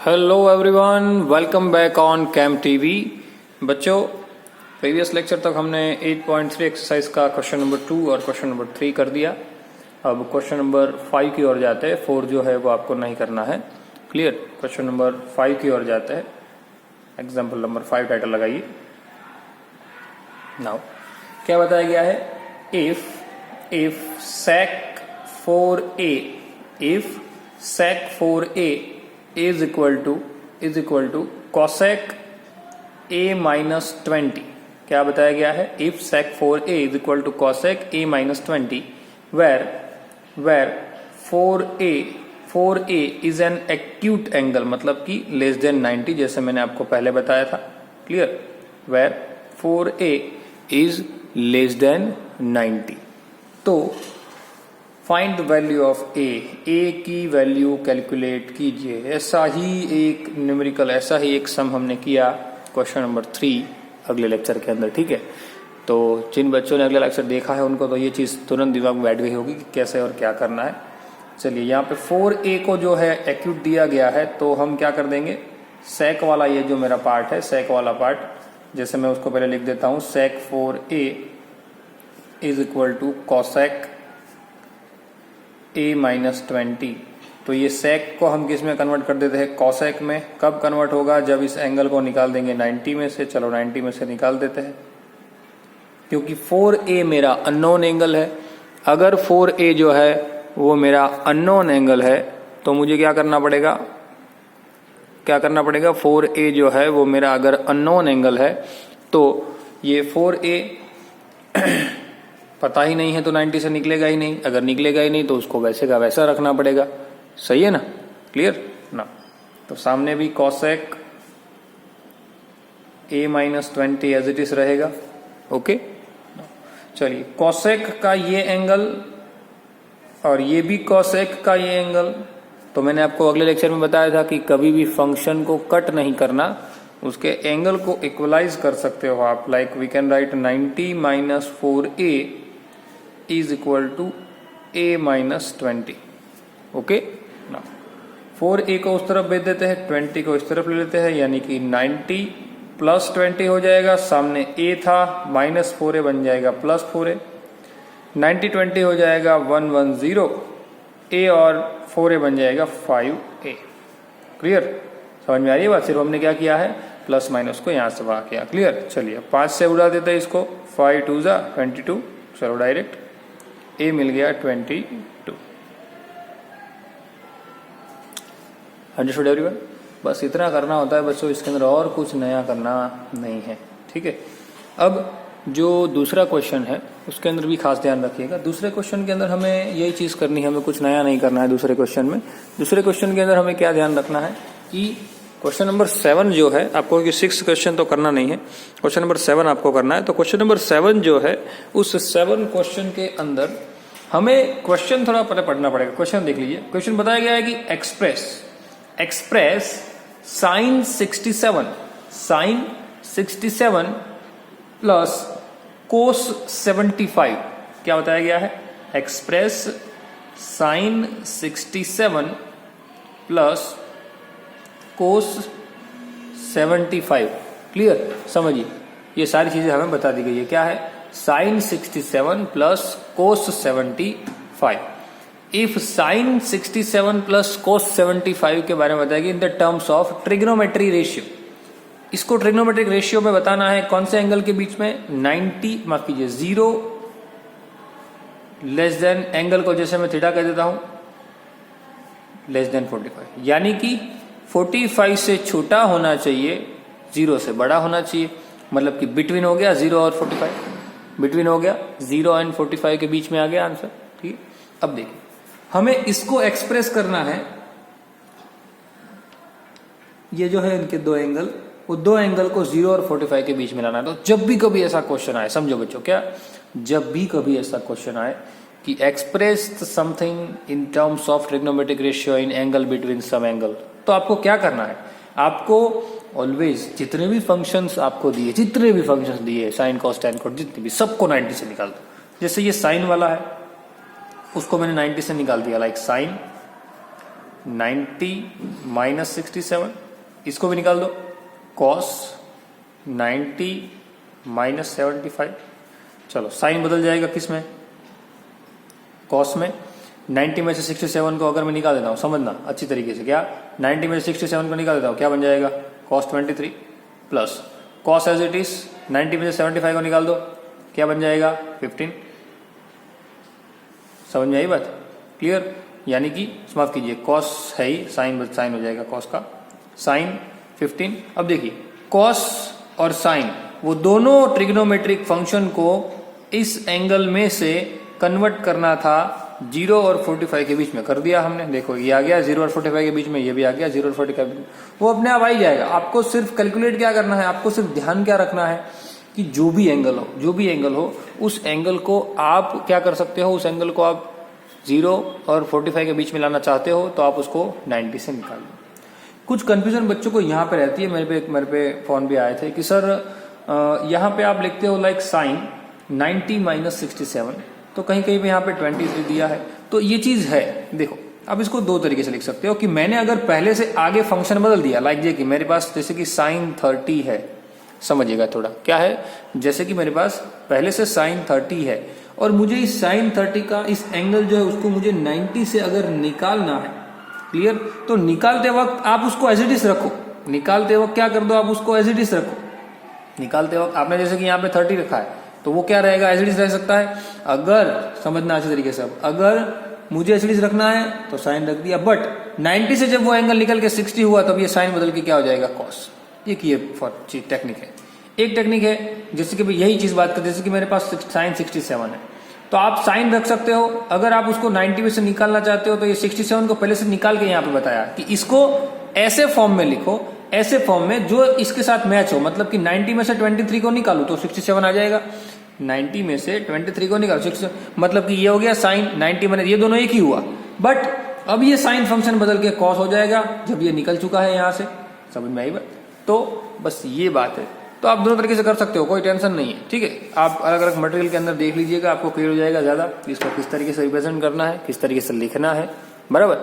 Hello everyone, welcome back on cam TV. बच्चों, previous lecture तक हमने 8.3 एक्सरसाइज का क्वेश्चन नंबर 2 और क्वेश्चन नंबर 3 कर दिया। अब क्वेश्चन नंबर 5 की ओर जाते हैं। 4 जो है वो आपको नहीं करना है। क्लियर? क्वेश्चन नंबर 5 की ओर जाते हैं। एग्जाम्पल नंबर 5 टाइटल लगाइए। नाउ क्या बताया गया है? If sec 4a is equal to cosec a minus 20। क्या बताया गया है? If sec 4a is equal to cosec a minus 20 where 4a is an acute angle, मतलब कि लेस देन 90, जैसे मैंने आपको पहले बताया था। Clear? where 4a is less than 90। तो फाइंड द वैल्यू ऑफ ए की वैल्यू कैलकुलेट कीजिए। ऐसा ही एक न्यूमेरिकल, ऐसा ही एक सम हमने किया क्वेश्चन नंबर 3 अगले लेक्चर के अंदर। ठीक है, तो जिन बच्चों ने अगला लेक्चर देखा है उनको तो ये चीज़ तुरंत दिमाग में बैठ गई होगी कि कैसे और क्या करना है। चलिए, यहाँ पे 4a को जो है एक्यूट दिया गया है, तो हम क्या कर देंगे? सेक वाला ये जो मेरा पार्ट है, सेक वाला पार्ट, जैसे मैं उसको पहले लिख देता हूँ, sec 4a is equal to cosec a minus 20। तो ये सेक को हम किस में कन्वर्ट कर देते हैं? कॉसेक में। कब कन्वर्ट होगा? जब इस एंगल को निकाल देंगे 90 में से। चलो 90 में से निकाल देते हैं, क्योंकि 4a मेरा अननोन एंगल है। अगर 4a जो है वो मेरा अननोन एंगल है तो मुझे क्या करना पड़ेगा? 4a जो है वो मेरा अगर अननोन एंगल है तो ये 4a पता ही नहीं है तो 90 से निकलेगा ही नहीं। अगर निकलेगा ही नहीं तो उसको वैसे का वैसा रखना पड़ेगा। सही है ना? क्लियर ना? तो सामने भी cosec a minus 20 as it is रहेगा। ओके, चलिए, कॉसेक का ये एंगल और ये भी कॉसेक का ये एंगल। तो मैंने आपको अगले लेक्चर में बताया था कि कभी भी फंक्शन को कट नहीं करना, उसके एंगल को इक्वलाइज कर सकते हो आप। Like we can write 90 minus 4a is equal to a minus 20। Okay ना? 4a को उस तरफ भेज देते हैं, 20 को इस तरफ ले लेते हैं, यानी कि 90 प्लस 20 हो जाएगा। सामने a था, माइनस 4a बन जाएगा प्लस 4a। 90 20 हो जाएगा 110, a और 4a बन जाएगा 5a। क्लियर? समझ में आ रही है बात? सिर्फ हमने क्या किया है? प्लस माइनस को यहां से वहां किया। क्लियर? चलिए, 5 से उड़ा देते हैं इसको। 5 2 जा 22। चलो डायरेक्ट a मिल गया 22। Understood everyone? बस इतना करना होता है बच्चों, इसके अंदर और कुछ नया करना नहीं है। ठीक है, अब जो दूसरा क्वेश्चन है उसके अंदर भी खास ध्यान रखिएगा। दूसरे क्वेश्चन के अंदर हमें यही चीज करनी है, हमें कुछ नया नहीं करना है। दूसरे क्वेश्चन में, दूसरे क्वेश्चन के अंदर हमें क्या ध्यान रखना है कि क्वेश्चन नंबर 7 जो है आपको, कि 6 क्वेश्चन तो करना नहीं है, क्वेश्चन नंबर 7 आपको करना है। तो क्वेश्चन नंबर 7 जो है, उस 7 क्वेश्चन के अंदर हमें क्वेश्चन थोड़ा पहले पढ़ना पड़ेगा। क्वेश्चन देख लीजिए। क्वेश्चन बताया गया है कि एक्सप्रेस साइन 67 प्लस कोस 75। क्या बताया गया है? Express sine 67 plus cos 75। Clear? समझिए, ये सारी चीजें हमें बता दी गई है। क्या है? Sine 67 plus cos 75। If sine 67 plus cos 75 के बारे में बताएगी in the terms of trigonometry ratio. इसको ट्रिग्नोमेट्रिक रेशियो में बताना है कौन से एंगल के बीच में? 90, माफ कीजिए, 0 लेस देन एंगल को जैसे मैं थीटा कह देता हूं, लेस देन 45, यानी कि 45 से छोटा होना चाहिए, 0 से बड़ा होना चाहिए। मतलब कि बिटवीन हो गया 0 और 45, बिटवीन हो गया 0 एंड 45 के बीच में आ गया आंसर। ठीक है, अब देखिए, हमें इसको एक्सप्रेस करना है। ये जो है इनके दो एंगल, वो दो एंगल को 0 और 45 के बीच में लाना है। तो जब भी कभी ऐसा क्वेश्चन आए, समझो बच्चों, क्या जब भी कभी ऐसा क्वेश्चन आए कि express something in terms of trigonometric ratio in angle between some angle, तो आपको क्या करना है? आपको ऑलवेज जितने भी फंक्शंस आपको दिए, जितने भी फंक्शंस दिए, साइन कॉस टैन कोट, जितने भी, सबको 90 से निकाल दो। जैसे ये साइन वाला है, उसको मैंने 90 से निकाल दिया। लाइक साइन 90 माइनस 67, इसको भी निकाल दो, cos 90 माइनस 75। चलो साइन बदल जाएगा किस में, cos में। 90 में से 67 को अगर मैं निकाल देता हूँ, समझना अच्छी तरीके से, क्या 90 में से 67 को निकाल देता हूँ, क्या बन जाएगा, cos 23 प्लस cos एज इट इज 90 में से 75 को निकाल दो, क्या बन जाएगा 15। समझ में आई बात, क्लियर। यानी कि माफ कीजिए, cos है ही, साइन हो जाएगा cos का, साइन 15। अब देखिए cos और साइन वो दोनों ट्रिग्नोमेट्रिक फंक्शन को इस एंगल में से कन्वर्ट करना था 0 और 45 के बीच में, कर दिया हमने। देखो ये आ गया 0 और 45 के बीच में, ये भी आ गया 0 और 45 के बीच में, वो अपने आप आ ही जाएगा। आपको सिर्फ कैलकुलेट क्या करना है, आपको सिर्फ ध्यान क्या रखना है कि जो भी एंगल हो उस एंगल को आप क्या कर सकते हो, उस एंगल को आप 0 और 45 के बीच में लाना चाहते हो तो आप उसको 90 से निकाल लो। कुछ कंफ्यूजन बच्चों को यहाँ पे रहती है, मेरे पे फोन भी आए थे कि सर यहाँ पे आप लिखते हो लाइक साइन 90 माइनस 67, तो कहीं कहीं पे यहाँ पे 23 दिया है। तो ये चीज है, देखो अब इसको दो तरीके से लिख सकते हो कि मैंने अगर पहले से आगे फंक्शन बदल दिया, लाइक ये कि मेरे पास जैसे कि साइन 30 है, समझिएगा थोड़ा क्या है, जैसे कि मेरे पास पहले से साइन 30 है और मुझे इस साइन 30 का इस एंगल जो है उसको मुझे 90 से अगर निकालना है, क्लियर, तो निकालते वक्त आप उसको एज इट इज रखो। निकालते वक्त क्या कर दो, आप उसको एज इट इज रखो। निकालते वक्त आपने जैसे कि यहाँ पे 30 रखा है तो वो क्या रहेगा, एज इट इज रह सकता है। अगर समझना अच्छे तरीके से, अगर मुझे एज इट इज रखना है तो साइन रख दिया, बट 90 से जब वो एंगल निकल के 60 हुआ तब ये साइन बदल के क्या हो जाएगा, कॉस। ये टेक्निक है। एक टेक्निक है जैसे कि यही चीज बात करते, जैसे कि मेरे पास साइन 67 है तो आप साइन रख सकते हो। अगर आप उसको 90 में से निकालना चाहते हो तो ये 67 को पहले से निकाल के यहाँ पे बताया कि इसको ऐसे फॉर्म में लिखो, ऐसे फॉर्म में जो इसके साथ मैच हो, मतलब कि 90 में से 23 को निकालू तो 67 आ जाएगा। 90 में से 23 को निकालो 67, मतलब कि ये हो गया साइन 90 में, ये दोनों एक ही हुआ, बट अब ये साइन फंक्शन बदल के कॉस हो जाएगा जब ये निकल चुका है यहाँ से। समझ में आई बात, तो बस ये बात है। तो आप दोनों तरीके से कर सकते हो, कोई टेंशन नहीं है, ठीक है। आप अलग अलग मटेरियल के अंदर देख लीजिएगा, आपको क्लियर हो जाएगा ज्यादा कि इसको किस तरीके से रिप्रेजेंट करना है, किस तरीके से लिखना है, बराबर।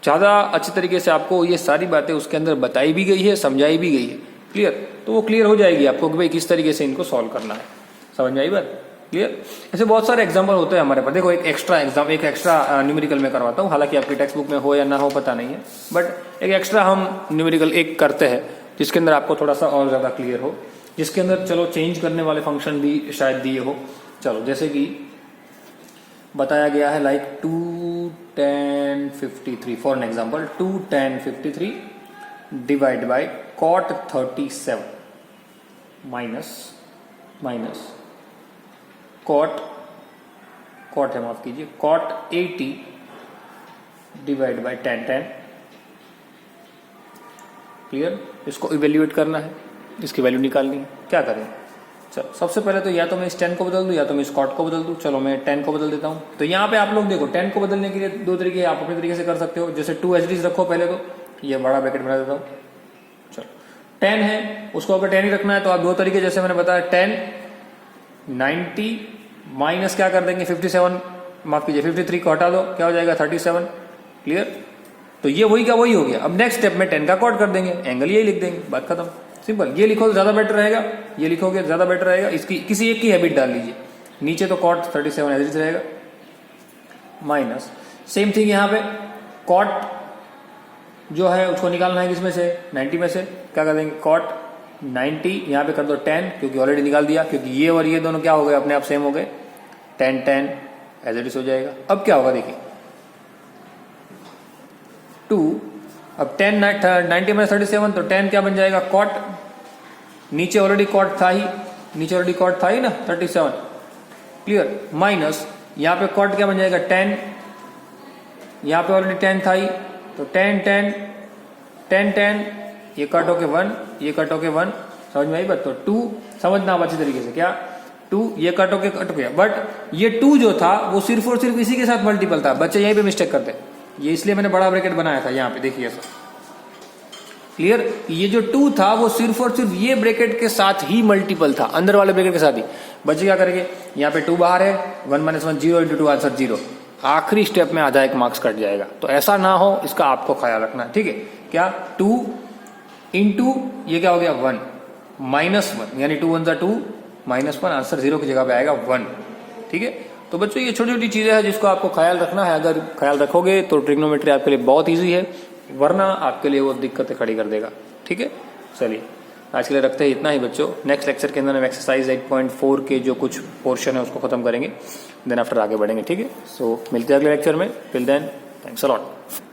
ज्यादा अच्छी तरीके से आपको ये सारी बातें उसके अंदर बताई भी गई है, समझाई भी गई है, क्लियर। तो वो क्लियर हो जाएगी आपको कि भाई किस तरीके से इनको सॉल्व करना है। समझ में आई बात, क्लियर। ऐसे बहुत सारे एग्जाम्पल होते हैं हमारे पास। देखो एक एक्स्ट्रा न्यूमेरिकल में करवाता हूँ, हालांकि आपकी टेक्स्ट बुक में हो या ना हो पता नहीं है, बट एक एक्स्ट्रा हम न्यूमेरिकल एक करते हैं जिसके अंदर आपको थोड़ा सा और ज्यादा क्लियर हो, जिसके अंदर चलो चेंज करने वाले फंक्शन भी शायद दिए हो। चलो जैसे कि बताया गया है like 2 tan 53 for an example, 2 tan 53 divide by cot 37 minus cot है, माफ कीजिए, cot 80 divide by tan। Clear. इसको इवेल्युएट करना है, इसकी वैल्यू निकालनी है, क्या करें। चलो सबसे पहले तो या तो मैं इस 10 को बदल दूं या तो मैं इस cot को बदल दूं। चलो मैं 10 को बदल देता हूं। तो यहाँ पे आप लोग देखो 10 को बदलने के लिए दो तरीके आप अपने तरीके से कर सकते हो। जैसे 2 एज इट इज रखो पहले, तो ये बड़ा ब्रैकेट बना देता हूं। चलो 10 है, उसको अगर 10 ही रखना है तो आप दो तरीके, जैसे मैंने बताया 10 90 माइनस क्या कर देंगे 57, माफ कीजिए 53 को हटा दो, क्या हो जाएगा 37। क्लियर। तो ये वही का वही हो गया। अब नेक्स्ट स्टेप में 10 का cot कर देंगे, एंगल यही लिख देंगे, बात खत्म, सिंपल। ये लिखो तो ज्यादा बेटर रहेगा, ये लिखोगे ज्यादा बेटर रहेगा। इसकी किसी एक की हैबिट डाल लीजिए, नीचे तो cot 37 एज इट इज रहेगा, माइनस सेम थिंग यहाँ पे cot जो है उसको निकालना है किसमें से, 90 में से, क्या कर देंगे cot 90, यहाँ पे कर दो 10 क्योंकि ऑलरेडी निकाल दिया, क्योंकि ये और ये दोनों क्या हो गए, अपने आप सेम हो गए, 10 एज इट इज हो जाएगा। अब क्या होगा देखिए 2, अब 10 90 में 37 तो 10 क्या बन जाएगा cot, नीचे ऑलरेडी cot था ही ना 37, क्लियर, माइनस यहाँ पे cot क्या बन जाएगा 10, यहाँ पे ऑलरेडी 10 था ही, तो 10 ये कट होके 1, ये कट होके 1, समझ में आई बात। तो 2 समझना आप अच्छी तरीके से, क्या 2 ये कट होके कट गया, बट ये 2 जो था वो सिर्फ और सिर्फ इसी के साथ मल्टीपल था। बच्चे यहीं पे मिस्टेक करते हैं, ये इसलिए मैंने बड़ा ब्रैकेट बनाया था यहाँ पे, देखिए ऐसा, क्लियर। ये जो 2 था वो सिर्फ और सिर्फ ये ब्रैकेट के साथ ही मल्टीपल था, अंदर वाले ब्रैकेट के साथ ही। बच्चे क्या करेंगे, यहाँ पे 2 बाहर है, 1 - 1 0 × 2 आंसर 0। आखिरी स्टेप में आधा एक मार्क्स कट जाएगा, तो ऐसा ना हो इसका आपको ख्याल रखना है, ठीक है। क्या 2 इंटू ये क्या हो गया 1 -1, यानी 2 1 2 -1, आंसर 0 की जगह पे आएगा 1, ठीक है। तो बच्चों ये छोटी छोटी चीजें हैं जिसको आपको ख्याल रखना है, अगर ख्याल रखोगे तो ट्रिग्नोमेट्री आपके लिए बहुत ईजी है, वरना आपके लिए वो दिक्कतें खड़ी कर देगा, ठीक है। चलिए आज के लिए रखते हैं इतना ही बच्चों। नेक्स्ट लेक्चर के अंदर हम एक्सरसाइज 8.4 के जो कुछ पोर्शन है उसको खत्म करेंगे, देन आफ्टर आगे बढ़ेंगे, ठीक है। सो मिलते हैं अगले लेक्चर में, till then thanks a lot.